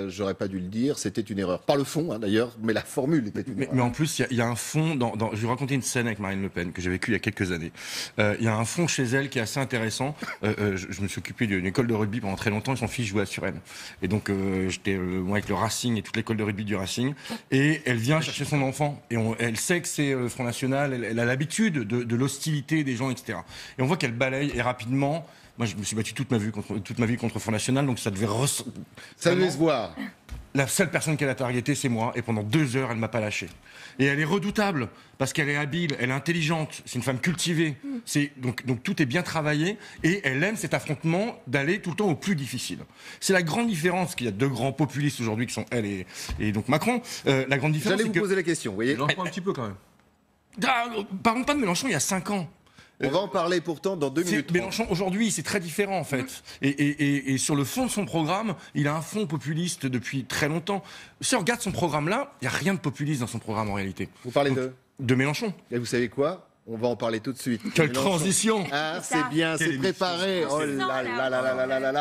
J'aurais pas dû le dire, c'était une erreur. Pas le fond, d'ailleurs, mais la formule était une erreur. Mais en plus, il y a un fond. Je vais vous raconter une scène avec Marine Le Pen que j'ai vécue il y a quelques années. Il y a un fond chez elle qui est assez intéressant. Je me suis occupé d'une école de rugby pendant très longtemps et son fils jouait à Suresnes. Et donc, j'étais moi avec le Racing et toute l'école de rugby du Racing. Et elle vient chercher son enfant. Et elle sait que c'est le Front National. Elle a l'habitude de l'hostilité des gens, etc. Et on voit qu'elle balaye et rapidement. Moi, je me suis battu toute ma vie contre le Front National, donc ça devait se voir. La seule personne qu'elle a targetée, c'est moi, et pendant 2 heures, elle m'a pas lâché. Et elle est redoutable, parce qu'elle est habile, elle est intelligente, c'est une femme cultivée. Donc tout est bien travaillé, et elle aime cet affrontement d'aller tout le temps au plus difficile. C'est la grande différence qu'il y a 2 grands populistes aujourd'hui, qui sont elle et donc Macron. La grande différence, J'allais vous poser la question, vous voyez. Mélenchon un petit peu quand même. Parlons pas de Mélenchon il y a 5 ans. On va en parler pourtant dans 2 minutes. Mélenchon, aujourd'hui, c'est très différent, en fait. Et sur le fond de son programme, il a un fond populiste depuis très longtemps. Si on regarde son programme-là, il n'y a rien de populiste dans son programme, en réalité. Vous parlez de Mélenchon. Et vous savez quoi ? On va en parler tout de suite. Quelle Mélenchon. transition! Ah, c'est bien, c'est préparé. Oh là là là là là là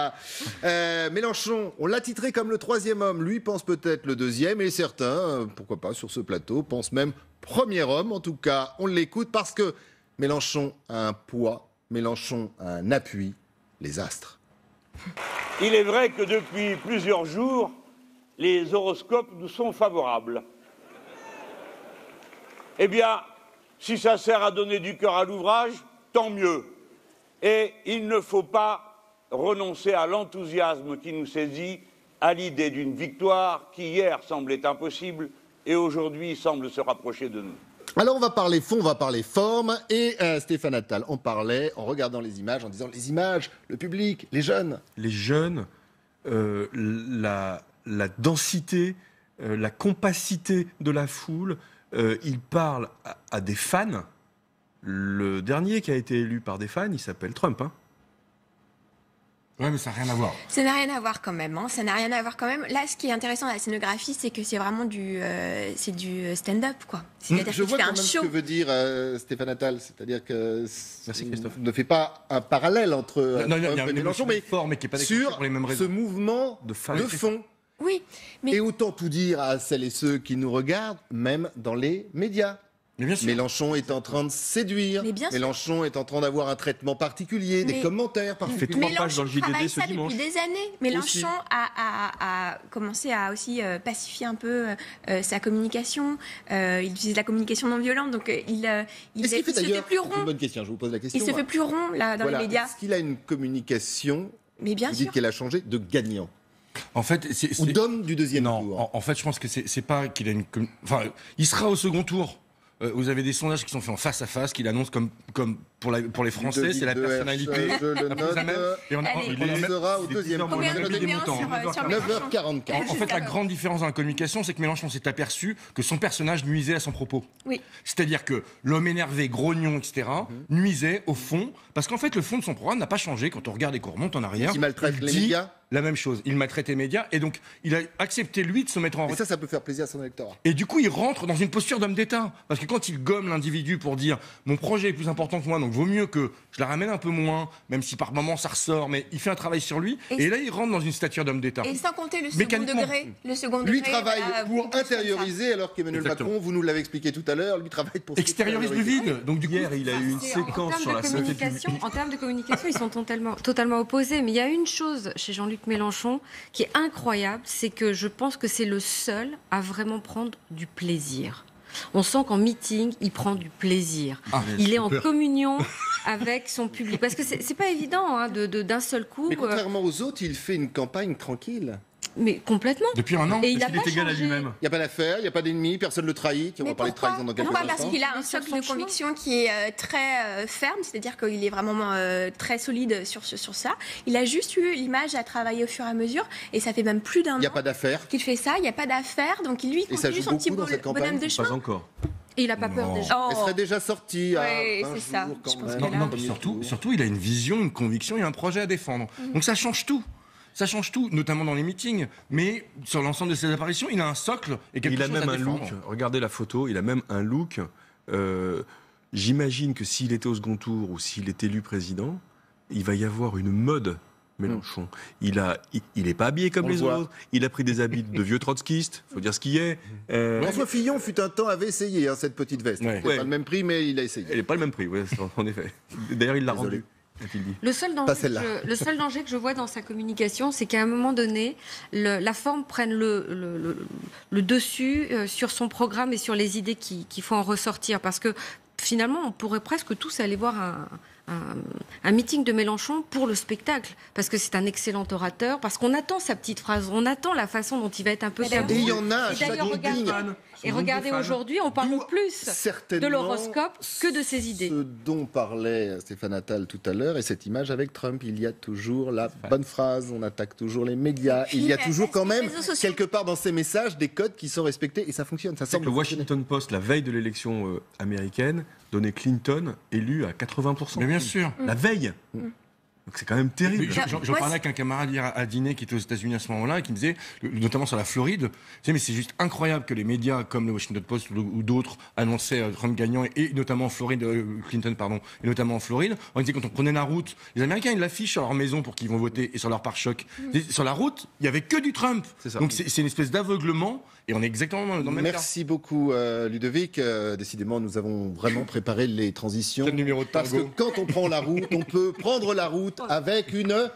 là. Mélenchon, on l'a titré comme le 3e homme. Lui pense peut-être le 2e, et certains, pourquoi pas, sur ce plateau, pensent même premier homme. En tout cas, on l'écoute parce que Mélenchon a un poids, Mélenchon a un appui, les astres. Il est vrai que depuis plusieurs jours, les horoscopes nous sont favorables. Eh bien, si ça sert à donner du cœur à l'ouvrage, tant mieux. Et il ne faut pas renoncer à l'enthousiasme qui nous saisit, à l'idée d'une victoire qui hier semblait impossible et aujourd'hui semble se rapprocher de nous. Alors on va parler fond, on va parler forme, et Stéphane Attal en parlait en regardant les images, en disant les images, le public, les jeunes. Les jeunes, la densité, la compacité de la foule, ils parlent à des fans. Le dernier qui a été élu par des fans, il s'appelle Trump. Hein. Ouais, mais ça n'a rien à voir. Ça n'a rien à voir quand même. Ça n'a rien à voir quand même. Là, ce qui est intéressant dans la scénographie, c'est que c'est vraiment du stand-up, quoi. C'est-à-dire Je qu'il vois fait quand un même show. ce que veut dire Stéphane Attal, c'est-à-dire que Merci, Christophe. ne fait pas un parallèle entre Non, il y a Trump et une Mélenchon, mais forme qui n'est pas déclenchée sur pour les mêmes ce raisons. mouvement de fond. Oui, mais Et autant tout dire à celles et ceux qui nous regardent, même dans les médias. Mais bien sûr. Mélenchon est en train de séduire. Mais bien sûr. Mélenchon est en train d'avoir un traitement particulier, des Mais- commentaires Il fait particuliers. 3 pages dans le Mélenchon travaille JDD ça ce dimanche. depuis des années. Mélenchon a commencé à aussi pacifier un peu sa communication. Il utilise la communication non violente, donc il Est-ce qu'il fait se fait d'ailleurs, plus c'est une rond. bonne question, je vous pose la question. Il se fait plus rond là dans Voilà. les médias. Est-ce qu'il a une communication, Mais bien vous sûr. dites qu'elle a changé, de gagnant En fait, ou d'homme du deuxième Non, tour? en fait, je pense que c'est pas qu'il a une. Enfin, il sera au second tour. Vous avez des sondages qui sont faits en face à face, qu'il annonce comme pour les Français, c'est la personnalité. Je le la plus à note. même. Et on a- Allez. on a Il même- sera au il est deuxième 10 heures tour. moins, Combien on a de mis des bien montants. sur Mélenchon? 9h44. En fait, la grande différence dans la communication, c'est que Mélenchon s'est aperçu que son personnage nuisait à son propos. Oui. C'est-à-dire que l'homme énervé, grognon, etc., nuisait au fond, parce qu'en fait, le fond de son programme n'a pas changé. Quand on regarde et qu'on remonte en arrière, Il maltraite les dit médias. la même chose. Il maltraite les médias, et donc il a accepté, lui, de se mettre en Et retrait. ça peut faire plaisir à son électorat. Et du coup, il rentre dans une posture d'homme d'État. Parce que quand il gomme l'individu pour dire mon projet est plus important que moi, donc vaut mieux que je la ramène un peu moins, même si par moment ça ressort, mais il fait un travail sur lui. Et là, il rentre dans une stature d'homme d'État. Et sans compter le second Mécaniquement. degré. Le second Lui degré, travaille voilà, pour beaucoup plus comme ça. intérioriser, alors qu'Emmanuel Exactement. Macron, vous nous l'avez expliqué tout à l'heure, lui travaille pour Extériorise le vide. Donc du coup, Hier, il a eu une C'est- en séquence termes sur de la santé communication, publique. en termes de communication, ils sont totalement opposés. Mais il y a une chose chez Jean-Luc Mélenchon qui est incroyable, c'est que je pense que c'est le seul à vraiment prendre du plaisir. On sent qu'en meeting, il prend du plaisir. Il est en communion avec son public. Parce que c'est pas évident hein, d'un seul coup. Mais contrairement aux autres, il fait une campagne tranquille. Mais complètement. depuis un an, Et il Parce a qu'il pas est égal à changé. lui-même. Il n'y a pas d'affaire, il n'y a pas d'ennemi, personne ne le trahit. On va Mais parler de pourquoi trahison dans quelques Pourquoi instants. Parce qu'il a un Mais sur socle son de conviction qui est très ferme, c'est-à-dire qu'il est vraiment très solide sur ça. Il a juste eu l'image à travailler au fur et à mesure, et ça fait même plus d'un Il n'y a an pas d'affaire. qu'il fait ça, il n'y a pas d'affaire, donc lui, il Et ça continue joue son petit beaucoup dans cette campagne bonhomme de Pas chemin. encore. Et il n'a pas peur des gens. Oh. Elle serait déjà sortie à Ouais, 20 c'est ça. jours quand Je pense même. que Non, là- non, Premier surtout, tour. surtout, il a une vision, une conviction et un projet à défendre. Donc ça change tout. Ça change tout, notamment dans les meetings. Mais sur l'ensemble de ses apparitions, il a un socle et quelque Il a chose à même un défendre. look. Regardez la photo. Il a même un look. J'imagine que s'il était au second tour ou s'il est élu président, il va y avoir une mode Mélenchon. Il est pas habillé comme les autres. Il a pris des habits de vieux trotskistes. Faut dire ce qu'il est. François Fillon fut un temps avait essayé cette petite veste. Ouais. C'est pas le même prix, mais il a essayé. Elle n'est pas le même prix, ouais, en effet. D'ailleurs, il l'a Désolé. rendu. a-t-il dit. Le seul danger que je vois dans sa communication, c'est qu'à un moment donné, la forme prenne le dessus sur son programme et sur les idées qu'il faut en ressortir. Parce que finalement, on pourrait presque tous aller voir un meeting de Mélenchon pour le spectacle, parce que c'est un excellent orateur, parce qu'on attend sa petite phrase, on attend la façon dont il va être un peu Et il y en a à chaque meeting. Et regardez, aujourd'hui, on parle plus de l'horoscope que de ses idées. Ce dont parlait Stéphane Attal tout à l'heure, et cette image avec Trump, il y a toujours la bonne phrase, on attaque toujours les médias, il y a toujours quand même, quelque part dans ces messages, des codes qui sont respectés, et ça fonctionne. Ça semble le Washington Post, la veille de l'élection américaine, donnait Clinton élu à 80%. Mais bien sûr. La veille. Donc c'est quand même terrible. J'en parlais avec un camarade hier à dîner qui était aux États-Unis à ce moment-là, qui me disait, notamment sur la Floride, mais c'est juste incroyable que les médias comme le Washington Post ou d'autres annonçaient Trump gagnant et notamment en Floride, Clinton pardon, et notamment en Floride. On disait quand on prenait la route, les Américains ils l'affichent sur leur maison pour qu'ils vont voter et sur leur pare-choc. Sur la route, il y avait que du Trump. Donc c'est une espèce d'aveuglement et on est exactement dans le même cas. Merci beaucoup Ludovic. Décidément, nous avons vraiment préparé les transitions. C'est le numéro de parce que quand on prend la route, on peut prendre la route avec une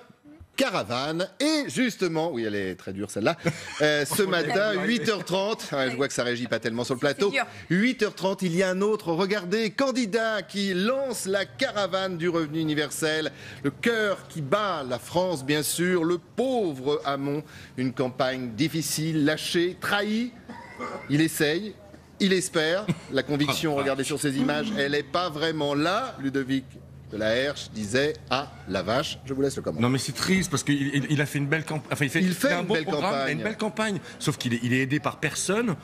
caravane. Et justement, oui, elle est très dure celle-là, ce matin, 8h30, je vois que ça réagit pas tellement sur le plateau, 8h30, il y a un autre, regardez, candidat qui lance la caravane du revenu universel, le cœur qui bat la France, bien sûr, le pauvre Hamon, une campagne difficile, lâchée, trahie, il essaye, il espère, la conviction, regardez sur ces images, elle n'est pas vraiment là, Ludovic de la Herche disait à la vache. Je vous laisse le commentaire. Non mais c'est triste parce qu'il a fait une belle campagne. Enfin, il fait un beau programme, il a une belle campagne. Sauf qu'il est aidé par personne.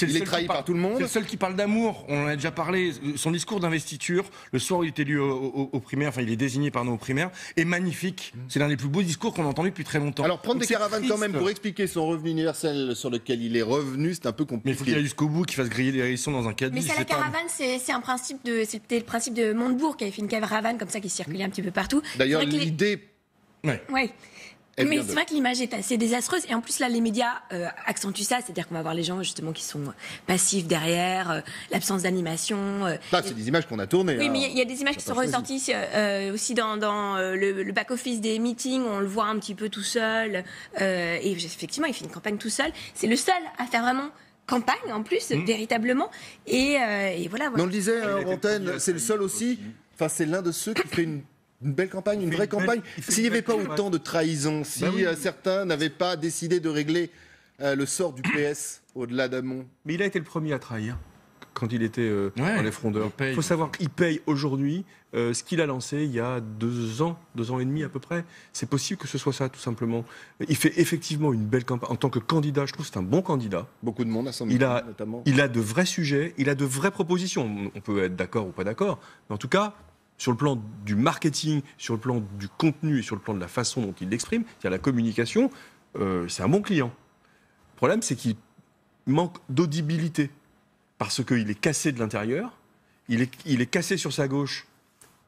Il est trahi par tout le monde. C'est le seul qui parle d'amour. On en a déjà parlé. Son discours d'investiture, le soir où il est élu aux primaires, enfin il est désigné par nos primaires, est magnifique. C'est l'un des plus beaux discours qu'on a entendu depuis très longtemps. Alors prendre des caravanes quand même pour expliquer son revenu universel sur lequel il est revenu, c'est un peu compliqué. Mais il faut qu'il aille jusqu'au bout, qu'il fasse griller des hérissons dans un caddie. Mais c'est la caravane, c'est un principe c'était le principe de Montebourg qui avait fait une caravane comme ça qui circulait un petit peu partout. D'ailleurs, l'idée. Ouais. Mais c'est vrai que l'image est assez désastreuse. Et en plus, là, les médias accentuent ça. C'est-à-dire qu'on va voir les gens, justement, qui sont passifs derrière, l'absence d'animation. C'est des images qu'on a tournées. Oui, mais il y a des images qui sont ressorties aussi dans le back-office des meetings. On le voit un petit peu tout seul. Et effectivement, il fait une campagne tout seul. C'est le seul à faire vraiment campagne, en plus, véritablement. Et voilà. Mais on le disait en antenne, c'est le seul aussi. Enfin, c'est l'un de ceux qui fait une belle campagne, une vraie campagne. S'il n'y avait pas autant de trahison, si certains n'avaient pas décidé de régler le sort du PS au-delà d'Hamon. Mais il a été le premier à trahir quand il était dans les frondeurs. Il faut savoir qu'il paye aujourd'hui ce qu'il a lancé il y a 2 ans et demi à peu près. C'est possible que ce soit ça, tout simplement. Il fait effectivement une belle campagne. En tant que candidat, je trouve que c'est un bon candidat. Beaucoup de monde à son notamment. Il a de vrais sujets, il a de vraies propositions. On peut être d'accord ou pas d'accord, mais en tout cas, sur le plan du marketing, sur le plan du contenu et sur le plan de la façon dont il l'exprime, c'est-à-dire la communication, c'est un bon client. Le problème, c'est qu'il manque d'audibilité, parce qu'il est cassé de l'intérieur, il est cassé sur sa gauche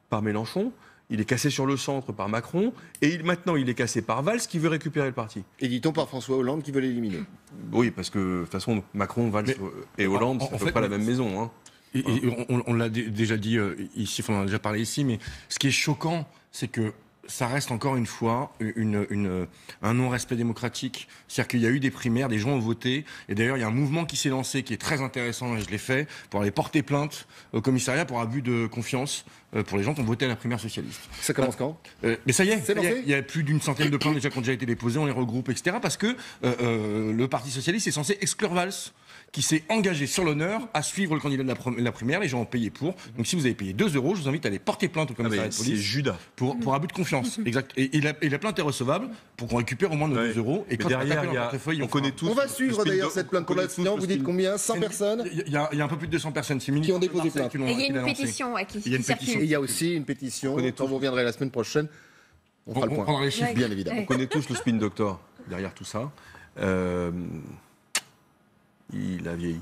par Mélenchon, il est cassé sur le centre par Macron, et maintenant il est cassé par Valls qui veut récupérer le parti. Et dit-on par François Hollande qui veut l'éliminer. Oui, parce que de toute façon, Macron, Valls et Hollande, c'est à peu près la même maison. Hein. Et on l'a déjà dit ici, on en a déjà parlé ici, mais ce qui est choquant, c'est que ça reste encore une fois un non-respect démocratique. C'est-à-dire qu'il y a eu des primaires, des gens ont voté, et d'ailleurs il y a un mouvement qui s'est lancé qui est très intéressant, et je l'ai fait, pour aller porter plainte au commissariat pour abus de confiance pour les gens qui ont voté à la primaire socialiste. Ça commence quand Mais ça y est, lancé. il y a plus d'une centaine de plaintes déjà qui ont déjà été déposées, on les regroupe, etc. Parce que le Parti socialiste est censé exclure Valls, qui s'est engagé sur l'honneur à suivre le candidat de la primaire. Les gens ont payé pour. Donc si vous avez payé 2 €, je vous invite à aller porter plainte au commissariat de police. C'est Judas. Pour abus de confiance. Exact. Et la plainte est recevable pour qu'on récupère au moins nos 2 €. Et quand derrière, on connaît tous. On va suivre d'ailleurs cette plainte. Pour l'instant, vous dites combien 100 personnes. Il y a un peu plus de 200 personnes. C'est qui ont déposé plainte. Et il y a une pétition qui circule. Et il y a aussi une pétition. Quand vous reviendrez la semaine prochaine. On fera le point. prendra les chiffres. Bien évidemment. On connaît tous le spin doctor derrière tout ça. Il a vieilli.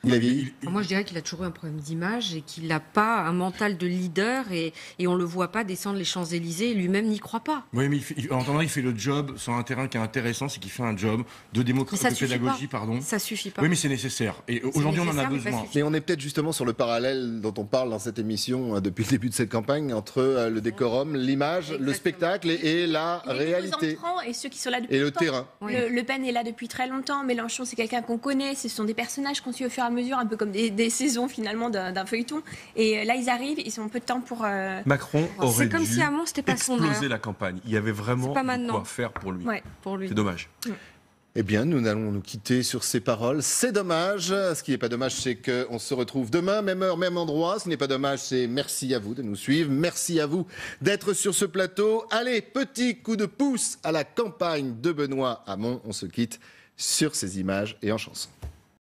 Il a vieilli. Moi, je dirais qu'il a toujours eu un problème d'image et qu'il n'a pas un mental de leader et on ne le voit pas descendre les Champs-Élysées et lui-même n'y croit pas. Oui, mais en attendant, il fait le job sur un terrain qui est intéressant, c'est qu'il fait un job de démocratie, de pédagogie, pardon. Ça suffit pas. Oui, mais c'est nécessaire. Et aujourd'hui, on en a besoin. Mais on est peut-être justement sur le parallèle dont on parle dans cette émission depuis le début de cette campagne entre le décorum, l'image, le spectacle et la réalité. Et ceux qui sont là depuis et le longtemps. terrain. Le Pen est là depuis très longtemps. Mélenchon, c'est quelqu'un qu'on connaît. Ce sont des personnages qu'on suit au fur et à mesure, un peu comme des saisons finalement d'un feuilleton. Et là, ils arrivent, ils ont peu de temps pour. Macron aurait comme dû si Hamon, c'était pas son heure. exploser la campagne. Il y avait vraiment de quoi faire pour lui. Ouais, pour lui. C'est dommage. Eh bien, nous allons nous quitter sur ces paroles. C'est dommage. Ce qui n'est pas dommage, c'est qu'on se retrouve demain, même heure, même endroit. Ce n'est pas dommage, c'est merci à vous de nous suivre. Merci à vous d'être sur ce plateau. Allez, petit coup de pouce à la campagne de Benoît Hamon. On se quitte sur ces images et en chanson.